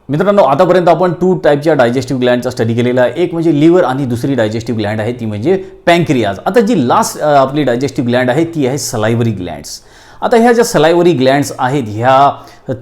मित्रांनो, आतापर्यंत आपण 2 टाईपच्या डायजेस्टिव्ह ग्लँडचा स्टडी केलेला आहे. एक म्हणजे लिव्हर आणि दुसरी डायजेस्टिव्ह ग्लँड आहे ती म्हणजे पँक्रियाज. आता जी लास्ट आपली डायजेस्टिव्ह ग्लँड आहे ती आहे सलायव्हरी ग्लँड्स. आता ह्या ज्या सलायव्हरी ग्लँड्स आहेत ह्या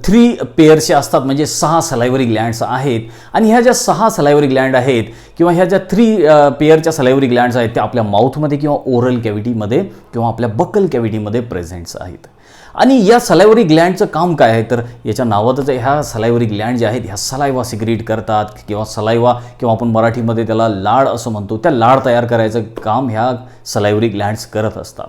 3 पेअर्सच्या असतात, म्हणजे 6 सलायव्हरी ग्लँड्स आहेत. आणि ह्या ज्या 6 सलायव्हरी ग्लँड आहेत किंवा ह्या ज्या 3 पेअरच्या सलायव्हरी ग्लँड्स आहेत त्या आपल्या माउथमध्ये किंवा ओरल कॅव्हिटीमध्ये किंवा आपल्या बकल कॅव्हिटीमध्ये प्रेझेंट्स आहेत. आणि या सलायव्हरी ग्लँडचं काम काय आहे तर याच्या नावातच ह्या सलायव्हरी ग्लँड ज्या आहेत ह्या सलायवा सिक्रीट करतात किंवा सलायवा किंवा आपण मराठीमध्ये त्याला लाळ असं म्हणतो, त्या लाळ तयार करायचं काम ह्या सलायव्हरी ग्लँड्स करत असतात.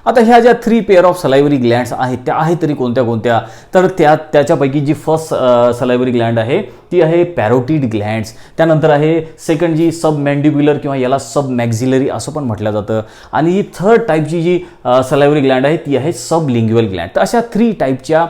आता ह्या ज्या 3 पेअर ऑफ सलायव्हरी ग्लँड्स आहेत त्या आहेत तरी कोणत्या कोणत्या तर त्याच्यापैकी जी फर्स्ट सलायव्हरी ग्लँड आहे ती आहे पॅरोटिड ग्लँड्स. त्यानंतर आहे सेकंड जी सब मॅन्डिब्युलर किंवा याला सब मॅक्झिलरी असं पण म्हटलं जातं. आणि ही थर्ड टाईपची जी सलायव्हरी ग्लँड आहे ती आहे सब लिंग्युअल ग्लँड. तर अशा 3 टाईपच्या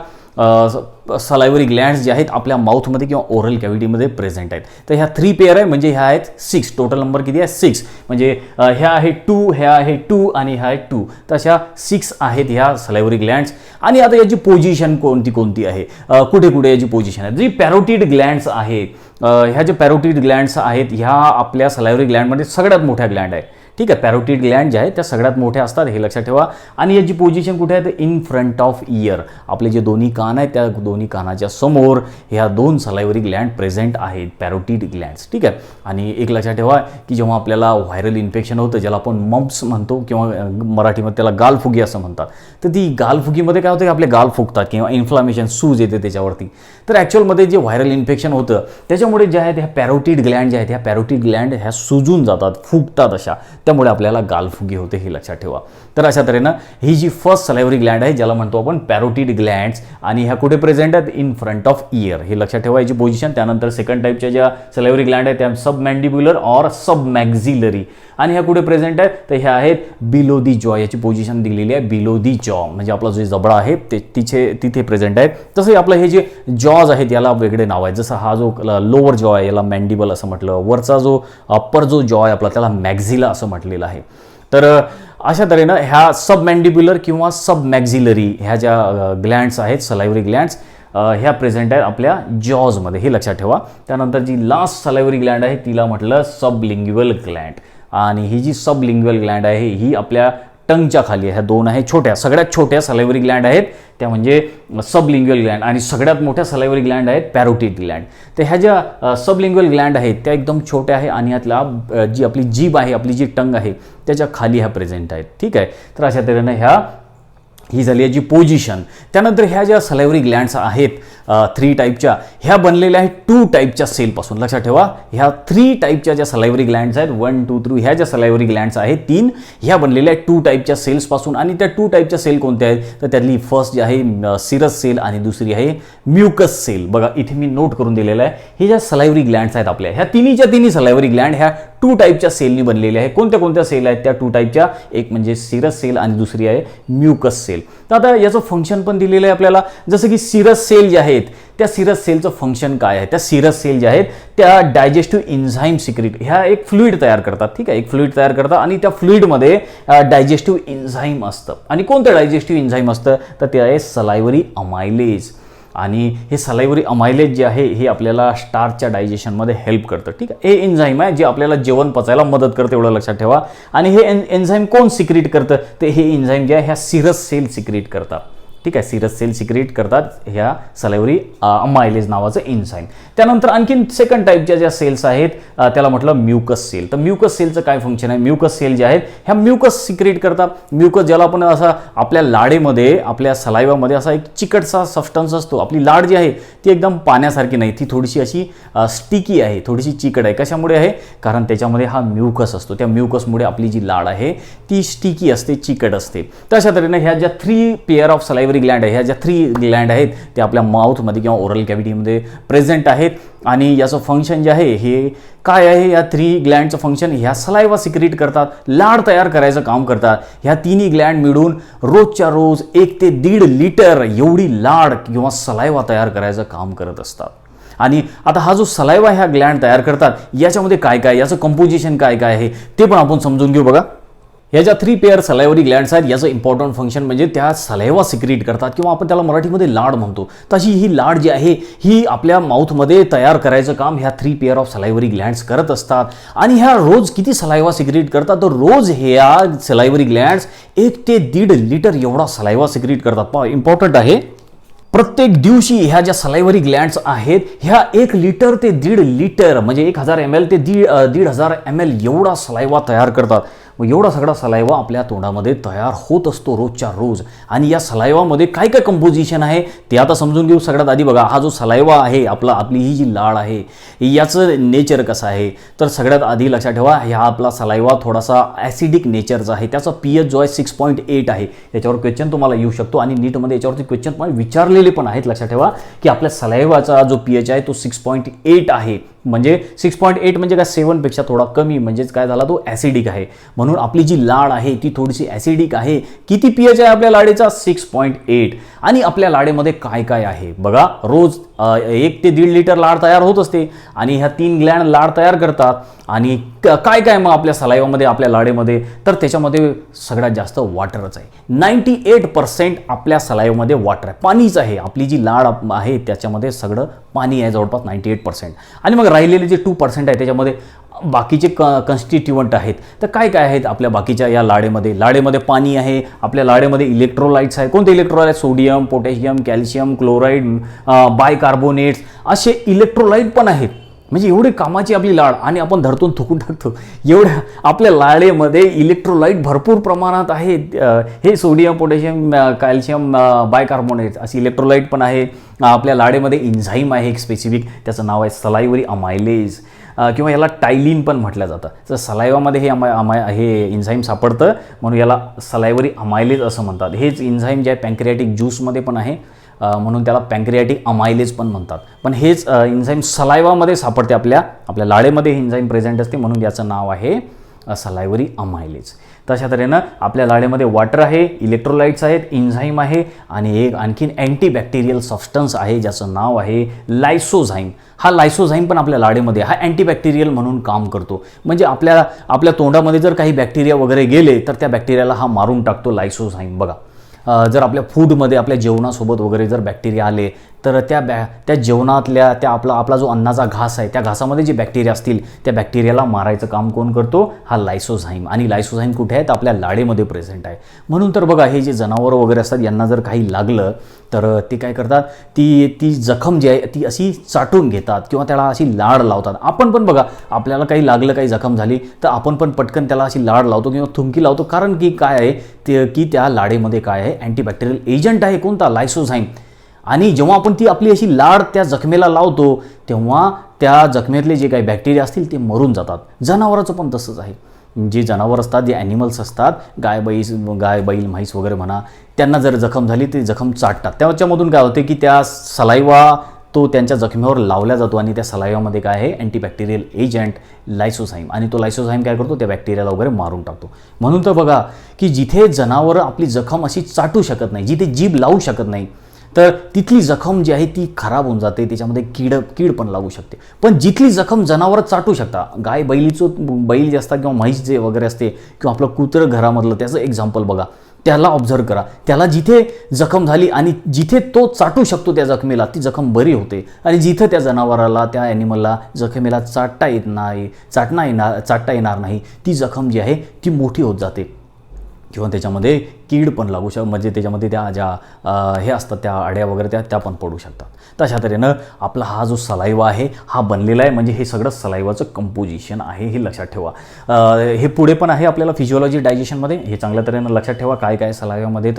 सलायव्हरी ग्लँड्स जे आहेत आपल्या माउथमध्ये किंवा ओरल कॅव्हिटीमध्ये प्रेझेंट आहेत. तर ह्या 3 पेअर आहे म्हणजे ह्या आहेत 6. टोटल नंबर किती आहे 6. म्हणजे ह्या आहे 2, ह्या आहे 2 आणि ह्या आहे 2. तर अशा 6 आहेत ह्या सलायव्हरी ग्लँड्स. आणि आता याची पोझिशन कोणती आहे, कुठे कुठे याची पोझिशन आहे. जी पॅरोटिड ग्लँड्स आहेत ह्या ज्या पॅरोटिड ग्लँड्स आहेत ह्या आपल्या सलायव्हरी ग्लँडमध्ये सगळ्यात मोठ्या ग्लँड आहे. ठीक आहे, पॅरोटिड ग्लँड ज्या आहेत त्या सगळ्यात मोठ्या असतात हे लक्षात ठेवा. आणि याची पोझिशन कुठे आहे तर इन फ्रंट ऑफ इयर. आपले जे दोन्ही कान आहेत त्या दोन्ही कानाच्या समोर ह्या 2 सलायव्हरी ग्लँड प्रेझेंट आहेत, पॅरोटिड ग्लँड्स. ठीक आहे. आणि एक लक्षात ठेवा की जेव्हा आपल्याला व्हायरल इन्फेक्शन होतं ज्याला आपण मम्प्स म्हणतो किंवा मराठीमध्ये त्याला गालफुगी असं म्हणतात, तर ती गालफुगीमध्ये काय होतं की आपले गाल फुगतात किंवा इन्फ्लामेशन सूज येते त्याच्यावरती. तर ॲक्च्युअलमध्ये जे व्हायरल इन्फेक्शन होतं त्याच्यामुळे जे आहेत ह्या पॅरोटिड ग्लँड ज्या आहेत ह्या पॅरोटिड ग्लँड ह्या सुजून जातात, फुगतात अशा, त्यामुळे आपल्याला गालफुगी होते हे लक्षात ठेवा. तर अशा तऱ्हेनं ही जी फर्स्ट सलायव्हरी ग्लँड आहे ज्याला म्हणतो आपण पॅरोटिड ग्लँड्स आणि ह्या कुठे प्रेझेंट आहेत इन फ्रंट ऑफ इयर हे लक्षात ठेवा याची पोझिशन. त्यानंतर सेकंड टाईपच्या ज्या सलायव्हरी ग्लँड आहेत त्या सब मॅन्डिब्युलर ऑर सब मॅक्झिलरी आणि ह्या कुठे प्रेझेंट आहेत तर ह्या आहेत बिलो दी जॉ. याची पोझिशन दिलेली आहे बिलो दी जॉ, म्हणजे आपला जो जबडा आहे ते तिथे प्रेझेंट आहे. तसं आपलं हे जे जॉज आहेत याला वेगळे नाव आहे. जसं हा जो लोअर जॉ आहे याला मॅन्डिबल असं म्हटलं, वरचा जो अप्पर जो जॉ आहे आपला त्याला मॅक्झिला असं म्हटलेलं आहे. तर अशा तऱ्हेनं ह्या सब मॅन्डिब्युलर किंवा सब मॅक्झिलरी ह्या ज्या ग्लँड्स आहेत सलायव्हरी ग्लँड्स ह्या प्रेझेंट आहेत आपल्या जॉजमध्ये हे लक्षात ठेवा. त्यानंतर जी लास्ट सलायव्हरी ग्लँड आहे तिला म्हटलं सब लिंग्युअल ग्लँड. आणि ही जी सब लिंग्युअल ग्लँड आहे ही आपल्या टंगच्या खाली, ह्या 2 आहे छोट्या, सगळ्यात छोट्या सलायव्हरी ग्लँड आहेत त्या म्हणजे सब लिंग्युअल ग्लँड. आणि सगळ्यात मोठ्या सलायव्हरी ग्लँड आहेत पॅरोटिड ग्लँड. तर ह्या ज्या सब लिंग्युअल ग्लँड आहेत त्या एकदम छोट्या आहे आणि यातला जी आपली जीभ आहे, आपली जी टंग आहे त्याच्या खाली ह्या प्रेझेंट आहेत. ठीक आहे. तर अशा तऱ्हेनं ही झाली याची पोझिशन. त्यानंतर ह्या ज्या सलायव्हरी ग्लँड्स आहेत 3 टाईपच्या ह्या बनलेल्या आहेत 2 टाईपच्या सेलपासून. लक्षात ठेवा ह्या 3 टाईपच्या ज्या सलायव्हरी ग्लँड्स आहेत 1, 2, 3 ह्या ज्या सलायव्हरी ग्लँड्स आहेत 3 ह्या बनलेल्या आहेत 2 टाईपच्या सेल्सपासून. आणि त्या 2 टाईपच्या सेल कोणत्या आहेत तर त्यातली फर्स्ट जी आहे सिरस सेल आणि दुसरी आहे म्युकस सेल. बघा इथे मी नोट करून दिलेलं आहे. हे ज्या सलायव्हरी ग्लँड्स आहेत आपल्या ह्या तिन्ही सलायव्हरी ग्लँड ह्या 2 टाईपच्या सेलनी बनलेल्या आहे. कोणत्या कोणत्या सेल आहेत त्या 2 टाईपच्या, एक म्हणजे सिरस सेल आणि दुसरी आहे म्युकस सेल. तर आता याचं फंक्शन पण दिलेलं आहे आपल्याला. जसं की सिरस सेल जे आहेत त्या सिरस सेलचं फंक्शन काय आहे, त्या सिरस सेल ज्या आहेत त्या डायजेस्टिव्ह एन्झाईम सिक्रेट ह्या एक फ्लुइड तयार करतात. ठीक आहे, एक फ्लुइड तयार करतात आणि त्या फ्लुइडमध्ये डायजेस्टिव्ह एन्झाईम असतं. आणि कोणतं डायजेस्टिव्ह एन्झाईम असतं तर ते आहे सलायव्हरी अमायलेज. आणि हे सलायव्हरी अमायलेज जे आहे हे आपल्याला स्टार्चच्या डायजेशनमध्ये हेल्प करतं. ठीक आहे, हे एन्झाईम आहे जे आपल्याला जेवण पचायला मदत करतं एवढं लक्षात ठेवा. आणि हे एन्झाईम कोण सिक्रेट करतं तर हे एन्झाईम जे आहे ह्या सिरस सेल सिक्रेट करतात. ठीक आहे, सिरस सेल सिक्रेट करतात ह्या सलायव्हरी अमायलेज नावाचं एन्झाईम. त्यानंतर आणखीन सेकंड टाईपच्या ज्या सेल्स आहेत त्याला म्हटलं म्युकस सेल. तर म्युकस सेलचं काय फंक्शन आहे, म्युकस सेल जे आहेत ह्या म्युकस सिक्रेट करतात. म्युकस ज्याला आपण असा आपल्या लाळेमध्ये आपल्या सलायवामध्ये असा एक चिकटसा सबस्टन्स असतो. आपली लाळ जी आहे ती एकदम पाण्यासारखी नाही, ती थोडीशी अशी स्टिकी आहे, थोडीशी चिकट आहे. कशामुळे आहे कारण त्याच्यामध्ये हा म्युकस असतो. त्या म्युकसमुळे आपली जी लाळ आहे ती स्टिकी असते, चिकट असते. तर अशा तऱ्हेने ह्या ज्या 3 पेअर ऑफ सलायव्हरी ग्लँड आहे ह्या ज्या 3 ग्लँड आहेत ते आपल्या माउथमध्ये किंवा ओरल कॅव्हिटीमध्ये प्रेझेंट आहेत. आणि याचं फंक्शन जे आहे हे काय आहे, या 3 ग्लँडचं फंक्शन ह्या सलायवा सिक्रेट करतात, लाळ तयार करायचं काम करतात. ह्या 3 ग्लँड मिळून रोजच्या रोज 1 ते 1.5 लिटर एवढी लाळ किंवा सलायवा तयार करायचं काम करत असतात. आणि आता हा जो सलायवा ह्या ग्लँड तयार करतात याच्यामध्ये काय काय याचं कंपोजिशन काय काय आहे ते पण आपण समजून घेऊ. बघा ह्या ज्या 3 पेअर सलायवरी ग्लँड्स आहेत याचं इम्पॉर्टंट फंक्शन म्हणजे त्या सलायवा सिक्रीट करतात किंवा आपण त्याला मराठीमध्ये लाड म्हणतो. तशी ही लाड जी आहे ही आपल्या माउथमध्ये तयार करायचं काम ह्या 3 पेअर ऑफ सलायवरी ग्लँड्स करत असतात. आणि ह्या रोज किती सलायवा सिक्रीट करतात तर रोज ह्या सलायवरी ग्लँड्स 1 ते 1.5 लिटर एवढा सलायवा सिक्रीट करतात. इम्पॉर्टंट आहे. प्रत्येक दिवशी ह्या ज्या सलायवरी ग्लँड्स आहेत ह्या 1 लिटर ते 1.5 लिटर म्हणजे 1000 ml ते 1,500 ml एवढा सलायवा तयार करतात. मग एवढा सगळा सलायवा आपल्या तोंडामध्ये तयार होत असतो रोजच्या रोज. आणि या सलायवामध्ये काय काय कंपोजिशन आहे ते आता समजून घेऊ. सगळ्यात आधी बघा, हा जो सलायवा आहे आपली ही जी लाळ आहे याचं नेचर कसं आहे तर सगळ्यात आधी लक्षात ठेवा, ह्या आपला सलायवा थोडासा ॲसिडिक नेचरचा आहे. त्याचा pH जो आहे 6.8 आहे. याच्यावर क्वेश्चन तुम्हाला येऊ शकतो आणि नीटमध्ये याच्यावरती क्वेश्चन पण विचारलेले पण आहेत. लक्षात ठेवा की आपल्या सलायवाचा जो pH आहे तो 6.8 आहे. म्हणजे 6.8 म्हणजे काय 7 पेक्षा थोडा कमी, म्हणजेच काय झाला तो ॲसिडिक आहे. म्हणून आपली जी लाळ आहे ती थोडीशी ॲसिडिक आहे. किती pH आहे आपल्या लाडेचा 6.8. आणि आपल्या लाडेमध्ये काय काय आहे बघा, रोज 1 ते 1.5 लिटर लाड तयार होत असते आणि ह्या 3 ग्लँड लाड तयार करतात. आणि काय काय मग आपल्या सलायवामध्ये आपल्या लाडेमध्ये तर त्याच्यामध्ये सगळ्यात जास्त वॉटरच आहे. 98% आपल्या सलायवामध्ये वॉटर आहे, पाणीच आहे. आपली जी लाड आहे त्याच्यामध्ये सगळं पाणी आहे जवळपास 98%. आणि मग राहिलेले जे 2% आहे त्याच्यामध्ये बाकीचे कन्स्टिट्युएंट आहेत. तर काय काय आहेत आपल्या बाकीच्या या लाडेमध्ये पाणी आहे. आपल्या लाडेमध्ये इलेक्ट्रोलाइट्स आहे. कोणते electrolyte? Sodium, potassium, calcium, chloride, bicarbonates असे इलेक्ट्रोलाइट पण आहेत. म्हणजे एवढे कामाची आपली लाड आणि आपण धरतून थुकून टाकतो एवढ्या आपल्या लाडेमध्ये इलेक्ट्रोलाइट भरपूर प्रमाणात आहेत. हे सोडियम, पोटॅशियम, कॅल्शियम, बायकार्बोनेट्स अशी इलेक्ट्रोलाइट पण आहे. आपल्या लाडेमध्ये एन्झाईम आहे एक स्पेसिफिक, त्याचं नाव आहे सलायवरी अमायलेज किंवा याला टायलिन पण म्हटलं जातं. तर सलायवामध्ये हे एन्झाईम सापडतं म्हणून याला सलायवरी अमायलेज असं म्हणतात. हेच एन्झाईम जे आहे पॅन्क्रियाटिक ज्यूसमध्ये पण आहे म्हणून त्याला पॅन्क्रियाटिक अमायलेज पण म्हणतात. पण हेच एन्झाईम सलायवामध्ये सापडते. आपल्या लाडेमध्ये हे एन्झाईम प्रेझेंट असते म्हणून याचं नाव आहे सलायवरी अमायलेज. तशा तऱ्हेनं आपल्या लाडेमध्ये वॉटर आहे, इलेक्ट्रोलाइट्स आहेत, एन्झाईम आहे आणि एक आणखीन अँटीबॅक्टेरियल सबस्टन्स आहे ज्याचं नाव आहे लायसोझाईम. हा लायसोझाईम पण आपल्या लाडेमध्ये हा अँटीबॅक्टेरियल म्हणून काम करतो. म्हणजे आपल्या तोंडामध्ये जर काही बॅक्टेरिया वगैरे गेले तर त्या बॅक्टेरियाला हा मारून टाकतो लायसोझाईम. बघा, जर आपल्या फूडमध्ये आपल्या जेवणासोबत वगैरे जर बॅक्टेरिया आले तर त्या जेवणातल्या त्या आपला जो अन्नाचा घास आहे त्या घासामध्ये जे बॅक्टेरिया असतील त्या बॅक्टेरियाला मारायचं काम कोण करतो? हा लायसोझाईम. आणि लायसोझाईम कुठे आहे तर आपल्या लाडेमध्ये प्रेझेंट आहे. म्हणून तर बघा, हे जे जनावरं वगैरे असतात यांना जर काही लागलं तर ते काय करतात, ती जखम जी आहे ती अशी चाटून घेतात किंवा त्याला अशी लाड लावतात. आपण पण बघा, आपल्याला काही लागलं, काही जखम झाली तर आपण पण पटकन त्याला अशी लाड लावतो किंवा थुंकी लावतो. कारण की काय आहे की त्या लाडेमध्ये काय आहे अँटीबॅक्टेरियल एजंट आहे. कोणता? लायसोझाईम. आणि जेव्हा आपण ती आपली अशी लाड त्या जखमेला लावतो तेव्हा त्या जखमेतले जे काही बॅक्टेरिया असतील ते मरून जातात. जनावराचं पण तसंच आहे. जे जनावर असतात, जे ॲनिमल्स असतात, गाय, बैल, म्हैस वगैरे म्हणा, त्यांना जर जखम झाली ते जखम चाटतात. त्याच्यामधून काय होते की त्या सलायवा तो त्यांच्या जखमेवर लावला जातो आणि त्या सलायवामध्ये काय आहे अँटीबॅक्टेरियल एजंट लायसोझाईम. आणि तो लायसोझाईम काय करतो त्या बॅक्टेरियाला वगैरे मारून टाकतो. म्हणून तर बघा की जिथे जनावरं आपली जखम अशी चाटू शकत नाही, जिथे जीभ लावू शकत नाही तर तिथली जखम जी आहे ती खराब होऊन जाते. त्याच्यामध्ये कीड पण लागू शकते. पण जिथली जखम जनावरं चाटू शकतात, बैल जे असतात किंवा म्हैस जे वगैरे असते किंवा आपलं कुत्रं घरामधलं, त्याचं एक्झाम्पल बघा, त्याला ऑब्झर्व करा. त्याला जिथे जखम झाली आणि जिथे तो चाटू शकतो त्या जखमेला ती जखम बरी होते. आणि जिथं त्या जनावराला, त्या ॲनिमलला जखमेला चाटता येणार नाही ती जखम जी आहे ती मोठी होत जाते किंवा त्याच्यामध्ये कीड पण लागू शकते. म्हणजे त्याच्यामध्ये त्या ज्या हे असतात त्या अड्या वगैरे त्या पण पडू शकतात. तशा तऱ्हेनं आपला हा जो सलायवा आहे हा बनलेला आहे. म्हणजे हे सगळं सलायवाचं कंपोजिशन आहे, हे लक्षात ठेवा. हे पुढे पण आहे आपल्याला फिजिओलॉजी डायजेशनमध्ये, हे चांगल्या तऱ्हेनं लक्षात ठेवा काय काय सलायवामध्ये.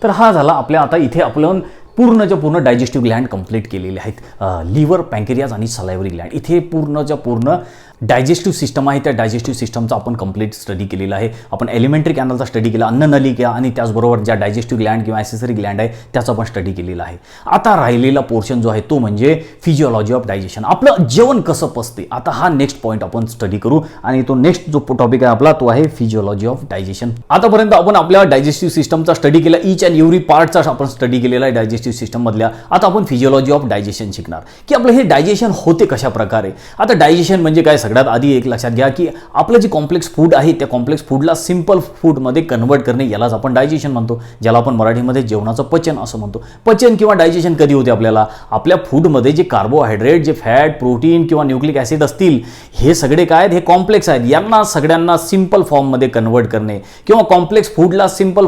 तर हा झाला आपल्या आता इथे आपण पूर्णच्या पूर्ण डायजेस्टिव्ह ग्लँड कंप्लीट केलेले आहेत. लिव्हर, पँक्रियाज आणि सलायवरी ग्लँड. इथे पूर्णच्या पूर्ण डायजेस्टिव्ह सिस्टम आहे. त्या डायजेस्टिव्ह सिस्टमचा आपण कंप्लीट स्टडी केलेला आहे. आपण एलिमेंटरी कॅनलचा स्टडी केला, अन्ननलिका आणि त्याचबरोबर ज्या डायजेस्टिव्ह ग्लँड किंवा ॲक्सेसरी ग्लँड आहे त्याचा पण स्टडी केलेला आहे. आता राहिलेला पोर्शन जो आहे तो म्हणजे फिजिओलॉजी ऑफ डायजेशन. आपलं जेवण कसं पचते, आता हा नेक्स्ट पॉईंट आपण स्टडी करू. आणि तो नेक्स्ट जो टॉपिक आहे आपला तो आहे फिजिओलॉजी ऑफ डायजेशन. आतापर्यंत आपण आपल्या डायजेस्टिव्ह सिस्टमचा स्टडी केला, ईच अँड एव्हरी पार्टचा आपण स्टडी केलेला आहे डायजेस्टिव्ह सिस्टम मधल्या. आता आपण फिजिओलॉजी ऑफ डायजेशन शिकणार की आपलं हे डायजेशन होते कशा प्रकारे. आता डायजेशन म्हणजे काय, सगळ्यात सगळ्यात आधी एक लक्षात घ्या की आपलं जे कॉम्प्लेक्स फूड आहे त्या कॉम्प्लेक्स फूडला सिंपल फूडमध्ये कन्वर्ट करणे, यालाच आपण डायजेशन म्हणतो, ज्याला आपण मराठीमध्ये जेवणाचं पचन असं म्हणतो. पचन किंवा डायजेशन कधी होते आपल्याला? आपल्या फूडमध्ये जे कार्बोहायड्रेट, जे फॅट, प्रोटीन किंवा न्यूक्लिक ॲसिड असतील, हे सगळे काय आहेत? हे कॉम्प्लेक्स आहेत. यांना सगळ्यांना सिंपल फॉर्ममध्ये कन्वर्ट करणे किंवा कॉम्प्लेक्स फूडला सिंपल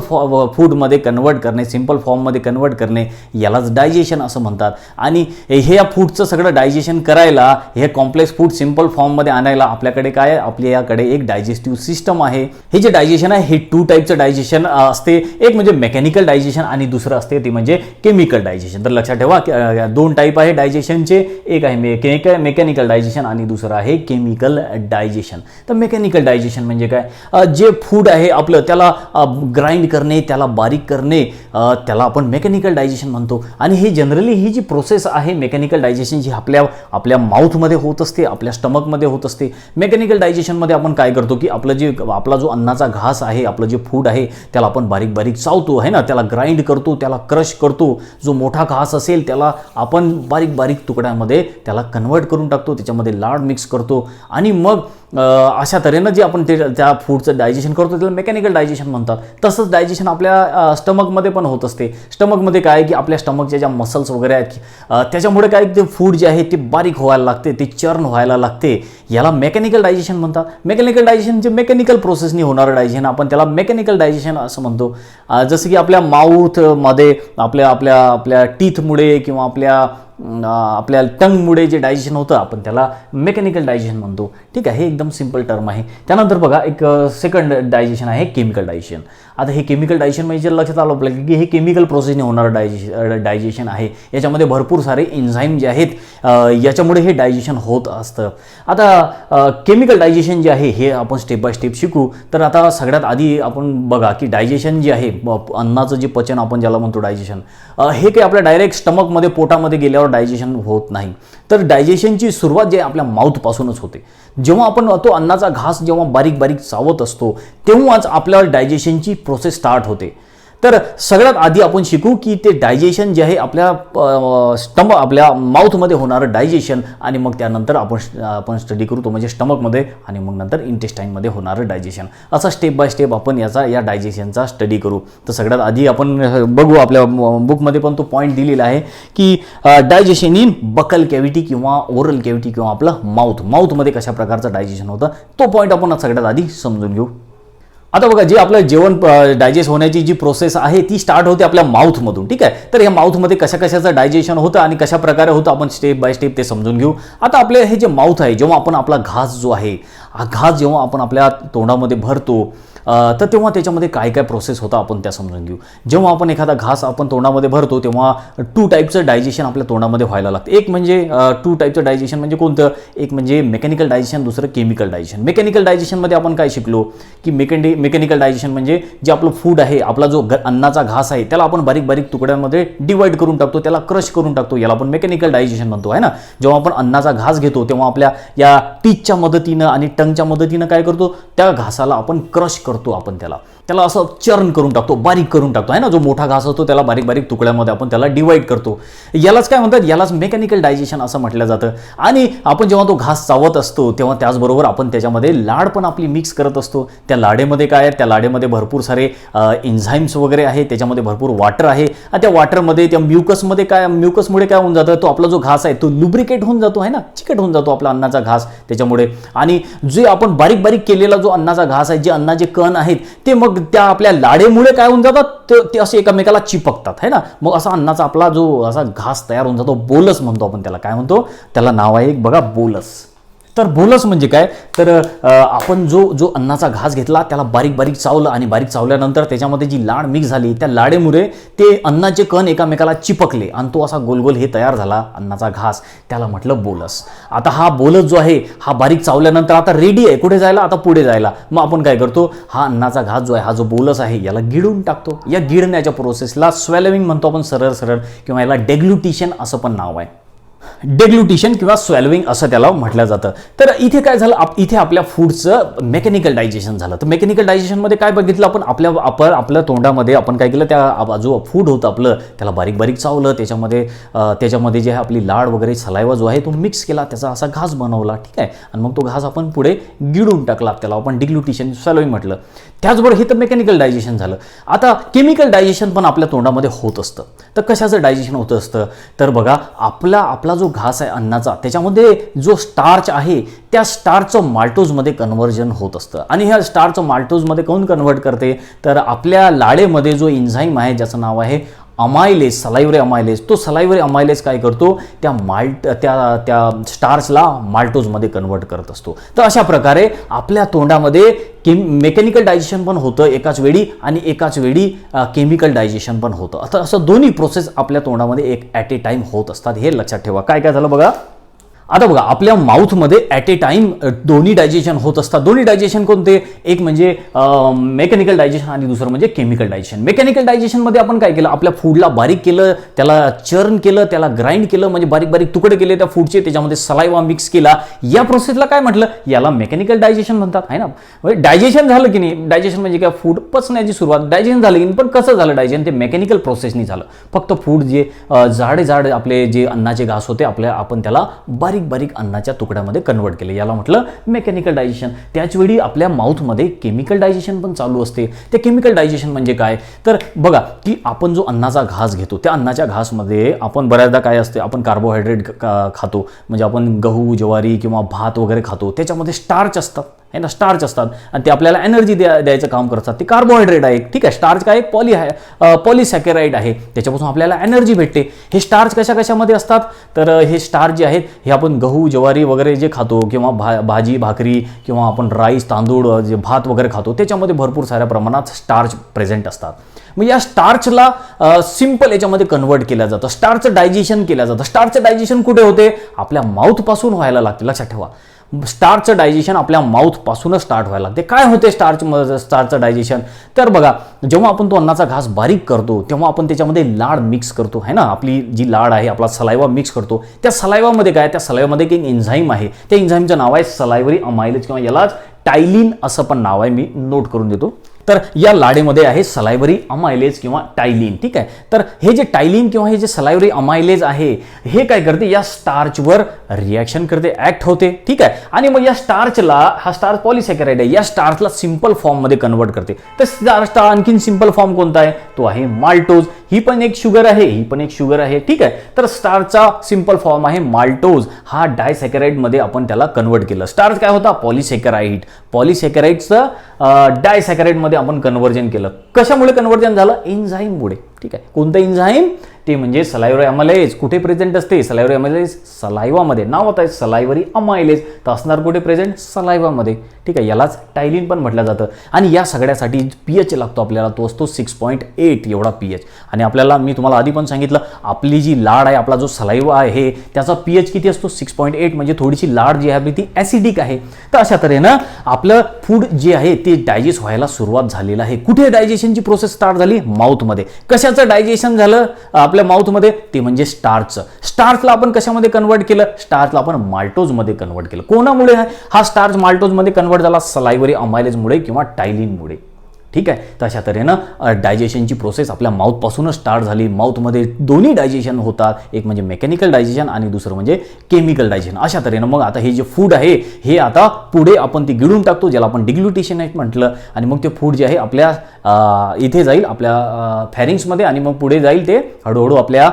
फूडमध्ये कन्वर्ट करणे, सिंपल फॉर्ममध्ये कन्वर्ट करणे, यालाच डायजेशन असं म्हणतात. आणि हे या फूडचं सगळं डायजेशन करायला, हे कॉम्प्लेक्स फूड सिंपल फॉर्ममध्ये आणायला आपल्याकडे काय आहे? आपल्याकडे एक डायजेस्टिव्ह सिस्टम आहे. हे जे डायजेशन आहे हे 2 टाईपचं डायजेशन असते. एक म्हणजे मेकॅनिकल डायजेशन आणि दुसरं असते ते म्हणजे केमिकल डायजेशन. तर लक्षात ठेवा 2 टाईप आहे डायजेशनचे, एक आहे मेकॅनिकल डायजेशन आणि दुसरं आहे केमिकल डायजेशन. तर मेकॅनिकल डायजेशन म्हणजे काय? जे फूड आहे आपलं त्याला ग्राइंड करणे, त्याला बारीक करणे, त्याला आपण मेकॅनिकल डायजेशन म्हणतो. आणि हे जनरली ही जी प्रोसेस आहे मेकॅनिकल डायजेशन जी आपल्या माउथमध्ये होत असते, आपल्या स्टमकमध्ये होत असते. मेकॅनिकल डायजेशनमध्ये आपण काय करतो की आपला जो अन्नाचा घास आहे, आपलं जे फूड आहे त्याला आपण बारीक बारीक चावतो आहे ना, त्याला ग्राइंड करतो, त्याला क्रश करतो. जो मोठा घास असेल त्याला आपण बारीक बारीक तुकड्यामध्ये त्याला कन्वर्ट करून टाकतो, त्याच्यामध्ये लाड मिक्स करतो आणि मग अशा तऱ्हेनं जे आपण त्या फूडचं डायजेशन करतो त्याला मेकॅनिकल डायजेशन म्हणतात. तसंच डायजेशन आपल्या स्टमकमध्ये पण होत असते. स्टमकमध्ये काय की आपल्या स्टमकच्या ज्या मसल्स वगैरे आहेत त्याच्यामुळे काय ते फूड जे आहे ते बारीक व्हायला लागते, ते चर्न व्हायला लागते, याला मेकॅनिकल डायजेशन म्हणतात. मेकॅनिकल डायजेशन जे मेकॅनिकल प्रोसेसनी होणारं डायजेशन आपण त्याला मेकॅनिकल डायजेशन असं म्हणतो. जसं की आपल्या माउथमध्ये आपल्या टीथमुळे किंवा आपल्या टंगमुळे जे डायजेशन होतं आपण त्याला मेकॅनिकल डायजेशन म्हणतो. ठीक आहे, हे एकदम सिंपल टर्म आहे. त्यानंतर बघा एक सेकंड डायजेशन आहे केमिकल डायजेशन. आता हे केमिकल डायजेशन म्हणजे लक्षात आलं आपल्याला की हे केमिकल प्रोसेसने होणारं डायजेशन आहे. याच्यामध्ये भरपूर सारे एन्झाईम जे आहेत याच्यामुळे हे डायजेशन होत असतं. आता केमिकल डायजेशन जे आहे हे आपण स्टेप बाय स्टेप शिकू. तर आता सगळ्यात आधी आपण बघा की डायजेशन जे आहे अन्नाचं जे पचन आपण ज्याला म्हणतो डायजेशन, हे काही आपल्या डायरेक्ट स्टमकमध्ये पोटामध्ये गेल्यावर डायजेशन होत नाही. तर डायजेशनची सुरुवात जे आपल्या माउथपासूनच होते. जेव्हा आपण तो अन्नाचा घास जेव्हा बारीक बारीक चावत असतो तेव्हाच आपल्या डायजेशनची प्रोसेस स्टार्ट होते. तर सगळ्यात आधी आपण शिकू की ते डायजेशन जे आहे आपल्या माउथमध्ये होणारं डायजेशन आणि मग त्यानंतर आपण स्टडी करू तो म्हणजे स्टमकमध्ये आणि मग नंतर इंटेस्टाईनमध्ये होणारं डायजेशन. असा स्टेप बाय स्टेप आपण या डायजेशनचा स्टडी करू. तर सगळ्यात आधी आपण बघू आपल्या बुकमध्ये पण तो पॉईंट दिलेला आहे की डायजेशन इन बकल कॅव्हिटी किंवा ओरल कॅव्हिटी किंवा आपलं माउथमध्ये कशा प्रकारचं डायजेशन होतं तो पॉईंट आपण सगळ्यात आधी समजून घेऊ. आता बघा जे आपलं जेवण डायजेस्ट होण्याची जी प्रोसेस आहे ती स्टार्ट होते आपल्या माउथमधून. ठीक आहे, तर या माउथमध्ये कशाचं डायजेशन होतं आणि कशा प्रकारे होतं आपण स्टेप बाय स्टेप ते समजून घेऊ. आता आपले हे जे माउथ आहे, जेव्हा आपण आपला घास जो आहे हा घास जेव्हा आपण आपल्या तोंडामध्ये भरतो तर तेव्हा त्याच्यामध्ये काय काय प्रोसेस होतं आपण त्या समजून घेऊ. जेव्हा आपण एखादा घास आपण तोंडामध्ये भरतो तेव्हा 2 टाईपचं डायजेशन आपल्या तोंडामध्ये व्हायला लागतं. एक म्हणजे 2 टाईपचं डायजेशन म्हणजे कोणतं? एक म्हणजे मेकॅनिकल डायजेशन, दुसरं केमिकल डायजेशन. मेकॅनिकल डायजेशनमध्ये आपण काय शिकलो की मेकॅनिकल डायजेशन म्हणजे जे आपलं फूड आहे, आपला जो अन्नाचा घास आहे त्याला आपण बारीक बारीक तुकड्यांमध्ये डिवाइड करून टाकतो, त्याला क्रश करून टाकतो, याला आपण मेकॅनिकल डायजेशन म्हणतो आहे ना. जेव्हा आपण अन्नाचा घास घेतो तेव्हा आपल्या या टीथच्या मदतीनं आणि टंगच्या मदतीनं काय करतो, त्या घासाला आपण क्रश करतो, आपण त्याला असं चर्न करून टाकतो, बारीक करून टाकतो आहे ना. जो मोठा घास असतो त्याला बारीक बारीक तुकड्यामध्ये आपण त्याला डिवाइड करतो. यालाच काय म्हणतात? यालाच मेकॅनिकल डायजेशन असं म्हटलं जातं. आणि आपण जेव्हा तो घास चावत असतो तेव्हा त्याचबरोबर आपण त्याच्यामध्ये लाड पण आपली मिक्स करत असतो. त्या लाडेमध्ये काय आहे? त्या लाडेमध्ये भरपूर सारे एन्झाईम्स वगैरे आहेत, त्याच्यामध्ये भरपूर वॉटर आहे आणि त्या वॉटरमध्ये त्या म्युकसमुळे काय होऊन जातं, तो आपला जो घास आहे तो लुब्रिकेट होऊन जातो आहे ना, चिकट होऊन जातो आपला अन्नाचा घास त्याच्यामुळे. आणि जे आपण बारीक बारीक केलेला जो अन्नाचा घास आहे, जे अन्नाचे कण आहेत ते मग त्या आपल्या लाडेमुळे काय होऊन जातात, ते असे एकमेकाला चिपकतात है ना. मग असा अन्नाचा आपला जो असा घास तयार होऊन जातो, बोलस म्हणतो आपण त्याला. काय म्हणतो? त्याला नाव आहे बघा, बोलस. तर बोलस म्हणजे काय? तर आपण जो अन्नाचा घास घेतला त्याला बारीक बारीक चावलं आणि बारीक चावल्यानंतर त्याच्यामध्ये जी लाड मिक्स झाली त्या लाडेमुळे ते अन्नाचे कण एकमेकाला चिपकले आणि तो असा गोलगोल हे तयार झाला अन्नाचा घास, त्याला म्हटलं बोलस. आता हा बोलस जो आहे हा बारीक चावल्यानंतर आता रेडी आहे कुठे जायला, आता पुढे जायला. मग आपण काय करतो, हा अन्नाचा घास जो आहे, हा जो बोलस आहे याला गिळून टाकतो. या गिळण्याच्या प्रोसेसला स्वेलविंग म्हणतो आपण सरळ किंवा याला डेग्लुटिशन असं पण नाव आहे. डेग्लुटेशन किंवा स्वॅलोविंग असं त्याला म्हटलं जातं. तर इथे काय झालं, इथे आपल्या फूडचं मेकॅनिकल डायजेशन झालं. तर मेकॅनिकल डायजेशनमध्ये काय बघितलं आपण, आपल्या तोंडामध्ये आपण काय केलं, त्या जो फूड होतं आपलं त्याला बारीक बारीक चावलं, त्याच्यामध्ये जे आहे आपली लाड वगैरे सलायवा जो आहे तो मिक्स केला, त्याचा असा घास बनवला, ठीक आहे. आणि मग तो घास आपण पुढे गिळून टाकला, त्याला आपण डिग्लुटेशन स्वॅलोविंग म्हटलं. त्याचबरोबर हे तर मेकॅनिकल डायजेशन झालं. आता केमिकल डायजेशन पण आपल्या तोंडामध्ये होत असतं. तर कशाचं डायजेशन होत असतं, तर बघा आपला जो घास आहे अन्नाचा, त्याच्यामध्ये जो स्टार्च आहे त्या स्टार्चचं माल्टोजमध्ये कन्व्हर्जन होत असतं. आणि ह्या स्टार्चचं माल्टोजमध्ये कोण कन्व्हर्ट करते, तर आपल्या लाळेमध्ये जो एन्झाईम आहे ज्याचं नाव आहे अमायलेज, सलायवरी अमायलेज, तो सलायवरी अमायलेज काय करतो, त्या स्टार्चला माल्टोजमध्ये कन्वर्ट करत असतो. तर अशा प्रकारे आपल्या तोंडामध्ये मेकॅनिकल डायजेशन पण होतं एकाच वेळी आणि एकाच वेळी केमिकल डायजेशन पण होतं. आता असं दोन्ही प्रोसेस आपल्या तोंडामध्ये एक ॲट ए टाइम होत असतात, हे लक्षात ठेवा. काय काय झालं बघा, आता बघा आपल्या माउथमध्ये ॲट ए टाइम दोन्ही डायजेशन होत असतात. दोन्ही डायजेशन कोणते, एक म्हणजे मेकॅनिकल डायजेशन आणि दुसरं म्हणजे केमिकल डायजेशन. मेकॅनिकल डायजेशनमध्ये आपण काय केलं, आपल्या फूडला बारीक केलं, त्याला चर्न केलं, त्याला ग्राइंड केलं, म्हणजे बारीक बारीक तुकडे केले त्या फूडचे, त्याच्यामध्ये सलायवा मिक्स केला. या प्रोसेसला काय म्हटलं, याला मेकॅनिकल डायजेशन म्हणतात, आहे ना. म्हणजे डायजेशन झालं की नाही, डायजेशन म्हणजे काय, फूड पचण्याची सुरुवात, डायजेशन झालं की नाही, पण कसं झालं डायजेशन, ते मेकॅनिकल प्रोसेसनी झालं. फक्त फूड जे जाड आपले जे अन्नाचे घास होते आपण त्याला बारीक अन्नाच्या तुकड्यामध्ये कन्वर्ट केले, याला म्हटलं मेकॅनिकल डायजेशन. त्याचवेळी आपल्या माउथमध्ये केमिकल डायजेशन पण चालू असते. ते केमिकल डायजेशन म्हणजे काय, तर बघा की आपण जो अन्नाचा घास घेतो, त्या अन्नाच्या घासमध्ये आपण बऱ्याचदा काय असते, आपण कार्बोहायड्रेट खातो, म्हणजे आपण गहू, ज्वारी किंवा भात वगैरे खातो, त्याच्यामध्ये स्टार्च असतात, आहे ना, स्टार्च असतात आणि ते आपल्याला एनर्जी द्यायचं काम करतात. ते कार्बोहायड्रेट आहे, ठीक आहे. स्टार्च काय, पॉलीसॅकराइड आहे, त्याच्यापासून आपल्याला एनर्जी भेटते. हे स्टार्च कशामध्ये असतात, तर हे स्टार्च जे आहेत हे आपण गहू, ज्वारी वगैरे जे खातो किंवा भाजी भाकरी किंवा आपण राईस, तांदूळ, जे भात वगैरे खातो, त्याच्यामध्ये भरपूर साऱ्या प्रमाणात स्टार्च प्रेझेंट असतात. मग या स्टार्चला सिंपल याच्यामध्ये कन्वर्ट केलं जातं, स्टार्चचं डायजेशन केलं जातं. स्टार्चचं डायजेशन कुठे होते, आपल्या माउथपासून व्हायला लागते, लक्षात ठेवा. स्टार्चचं डायजेशन आपल्या माउथपासूनच स्टार्ट व्हायला लागते. काय होते स्टार्चचं डायजेशन, तर बघा जेव्हा आपण तो अन्नाचा घास बारीक करतो तेव्हा आपण त्याच्यामध्ये लाड मिक्स करतो, है ना. आपली जी लाड आहे, आपला सलायवा मिक्स करतो. त्या सलायवामध्ये काय, त्या सलायवामध्ये एक एन्झाईम आहे, त्या एन्झाईमचं नाव आहे सलायवरी अमायलेज किंवा यालाच टायलिन असं पण नाव आहे, मी नोट करून देतो. तर या लाडेमध्ये आहे सलायवरी अमायलेज किंवा टायलिन, ठीक आहे. तर हे जे टायलिन किंवा हे जे सलायवरी अमायलेज आहे हे काय करते, या स्टार्चवर रिॲक्शन करते, ऍक्ट होते, ठीक आहे. आणि मग या स्टार्चला, हा स्टार्च पॉलीसॅकराइड आहे, या स्टार्चला सिंपल फॉर्ममध्ये कन्वर्ट करते. तर स्टार्चचा आणखीन सिंपल फॉर्म कोणता आहे, तो आहे माल्टोज. ही पण एक शुगर आहे, ही पण एक शुगर आहे, ठीक आहे. तर स्टार्चचा सिंपल फॉर्म आहे माल्टोज. हा डायसॅकराइडमध्ये आपण त्याला कन्वर्ट केलं. स्टार्च काय होता, पॉलीसॅकराइड, पॉलीसॅकराइडचं डायसॅकराइडमध्ये आपण कन्व्हर्जन केलं. कशामुळे कन्व्हर्जन झालं, एन्झाईममुळे, ठीक आहे. कोणतं एन्झाईम, ते म्हणजे सलायवरी अमायलेज. कुठे प्रेझेंट असते सलायवरी अमायलेज, सलायवामध्ये. नाव होत आहे सलायवरी अमायलेज, तर असणार कुठे प्रेझेंट, सलायवामध्ये, ठीक आहे. यालाच टायलिन पण म्हटलं जातं. आणि या सगळ्यासाठी पीएच लागतो आपल्याला, तो असतो 6.8 एवढा पीएच. आणि आपल्याला, मी तुम्हाला आधी पण सांगितलं, आपली जी लाड आहे, आपला जो सलायवा आहे, त्याचा पीएच किती असतो, 6.8. म्हणजे थोडीशी लाड जी आहे ती ॲसिडिक आहे. तर अशा तऱ्हेनं आपलं फूड जे आहे ते डायजेस्ट व्हायला सुरुवात झालेलं आहे. कुठे डायजेशनची प्रोसेस स्टार्ट झाली, माउथमध्ये. कशाचं डायजेशन झालं आपल्या माउथमध्ये, ते म्हणजे स्टार्चचं. स्टार्चला आपण कशामध्ये कन्वर्ट केलं, स्टार्चला आपण माल्टोजमध्ये कन्वर्ट केलं. कोणामुळे हा स्टार्च माल्टोजमध्ये कन्वर्ट झाला, सलायवरी अमायलेजमुळे किंवा टायलिनमुळे, ठीक आहे. तर अशा तऱ्हेनं डायजेशनची प्रोसेस आपल्या माउथपासूनच स्टार्ट झाली. माउथमध्ये दोन्ही डायजेशन होतात, एक म्हणजे मेकॅनिकल डायजेशन आणि दुसरं म्हणजे केमिकल डायजेशन. अशा तऱ्हेनं मग आता हे जे फूड आहे हे आता पुढे आपण ते गिळून टाकतो, ज्याला आपण डिग्लुटेशन म्हटलं. आणि मग ते फूड जे आहे आपल्या इथे जाईल, आपल्या फॅरिंग्समध्ये, आणि मग पुढे जाईल ते हळूहळू आपल्या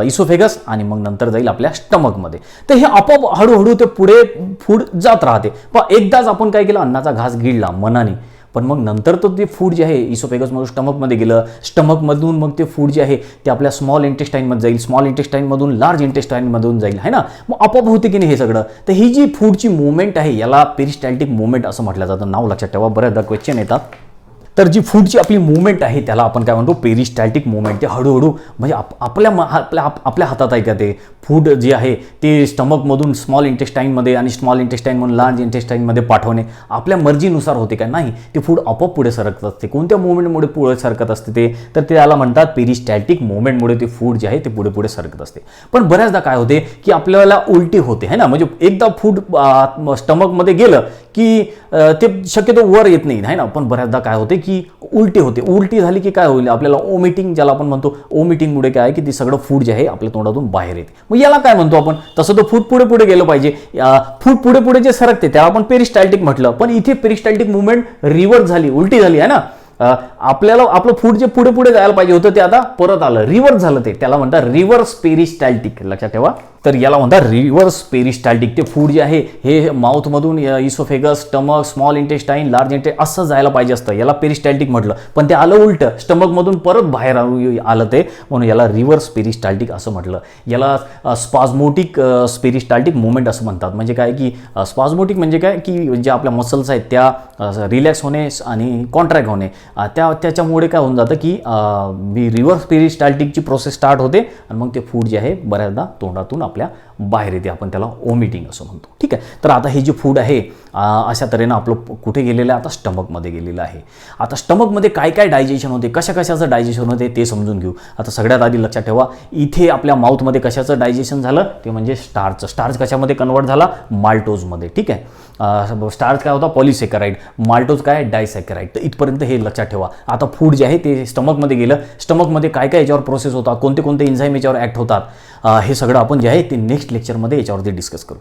इसोफेगस, आणि मग नंतर जाईल आपल्या स्टमकमध्ये. तर हे आपोआप हळूहळू ते पुढे फूड जात राहते. पण एकदाच आपण काय केलं, अन्नाचा घास गिळला मनाने, पण मग नंतर तो ते फूड जे आहे इसोफेगसमधून स्टमकमध्ये गेलं, स्टमकमधून मग ते फूड जे आहे ते आपल्या स्मॉल इंटेस्टाईनमध्ये जाईल, स्मॉल इंटेस्टाईनमधून लार्ज इंटेस्टाईनमधून जाईल, है ना. मग आपोआप होते की नाही हे सगळं. तर ही जी फूडची मुवमेंट आहे याला पेरिस्टॅल्टिक मुवमेंट असं म्हटलं जातं. नाव लक्षात ठेवा, बऱ्याचदा क्वेश्चन येतात. तर जी फूडची आपली मूवमेंट आहे त्याला आपण काय म्हणतो पेरिस्टॅल्टिक मूवमेंट. ते हळूहळू म्हणजे आपल्या हातात आहे का ते फूड जे आहे ते स्टमकमधून स्मॉल इंटेस्टाईनमध्ये आणि स्मॉल इंटेस्टाईनमधून लार्ज इंटेस्टाईनमध्ये पाठवणे आपल्या मर्जीनुसार होते का? नाही, ते फूड आपोआप पुढे सरकत असते. कोणत्या मूवमेंटमुळे पुढे सरकत असते ते? तर त्याला म्हणतात पेरिस्टॅल्टिक मूवमेंटमुळे ते फूड जे आहे ते पुढे पुढे सरकत असते. पण बऱ्याचदा काय होते की आपल्याला उलटी होते है ना, म्हणजे एकदा फूड स्टमकमध्ये गेलं की ते शक्यतो वर येत नाही है ना, पण बऱ्याचदा काय होते की उलटी होते. उलटी झाली की काय होईल आपल्याला ओमिटिंग, ज्याला आपण म्हणतो ओमिटिंगमुळे काय आहे की ते सगळं फूड जे आहे आपल्या तोंडातून बाहेर येते. मग याला काय म्हणतो आपण? तसं तो फूड पुढे पुढे गेलं पाहिजे. फूड पुढे पुढे जे सरकते त्याला आपण पेरिस्टॅल्टिक म्हटलं, पण इथे पेरिस्टॅल्टिक मूवमेंट रिव्हर्स झाली, उलटी झाली आहे ना. आपल्याला आपलं फूड जे पुढे पुढे जायला पाहिजे होतं ते आता परत आलं, रिव्हर्स झालं. ते त्याला म्हणतात रिव्हर्स पेरिस्टॅल्टिक. लक्षात ठेवा. तर याला म्हणतात रिव्हर्स पेरिस्टॅल्टिक. ते फूड जे आहे हे माउथमधून oesophagus, stomach, small intestine, large intestine असं जायला पाहिजे असतं. याला पेरिस्टॅल्टिक म्हटलं, पण ते आलं उलटं, स्टमकमधून परत बाहेर आलं ते, म्हणून याला रिव्हर्स पेरिस्टॅल्टिक असं म्हटलं. याला स्पाझमोटिक पेरिस्टॅल्टिक मूवमेंट असं म्हणतात. म्हणजे काय की स्पाझमोटिक म्हणजे काय की जे आपल्या मसल्स आहेत त्या रिलॅक्स होणे आणि कॉन्ट्रॅक्ट होणे, त्याच्यामुळे काय होऊन जातं की रिव्हर्स पेरिस्टॅल्टिकची प्रोसेस स्टार्ट होते आणि मग ते फूड जे आहे बऱ्याचदा तोंडातून आपल्या बाहेर येते. आपण त्याला ओमिटिंग असं म्हणतो. ठीक आहे. तर आता हे जे फूड आहे अशा तऱ्हेनं आपलं कुठे गेलेलं आहे? आता स्टमकमध्ये गेलेलं आहे. आता स्टमकमध्ये काय काय डायजेशन होते, कशाचं डायजेशन होते ते समजून घेऊ. आता सगळ्यात आधी लक्षात ठेवा, इथे आपल्या माउथमध्ये कशाचं डायजेशन झालं ते म्हणजे स्टार्च. स्टार्च कशामध्ये कन्वर्ट झाला? माल्टोजमध्ये. ठीक आहे. स्टार्च काय होता? पॉलिसेकराइड. माल्टोज काय? डायसेकराइड. तर इथपर्यंत हे लक्षात ठेवा. आता फूड जे आहे ते स्टमकमध्ये गेलं. स्टमकमध्ये काय काय याच्यावर प्रोसेस होतात, कोणते एन्झाईम याच्यावर ॲक्ट होतात, हे सगळं आपण जे आहे ते नेक्स्ट लेक्चरमध्ये याच्यावरती डिस्कस करू.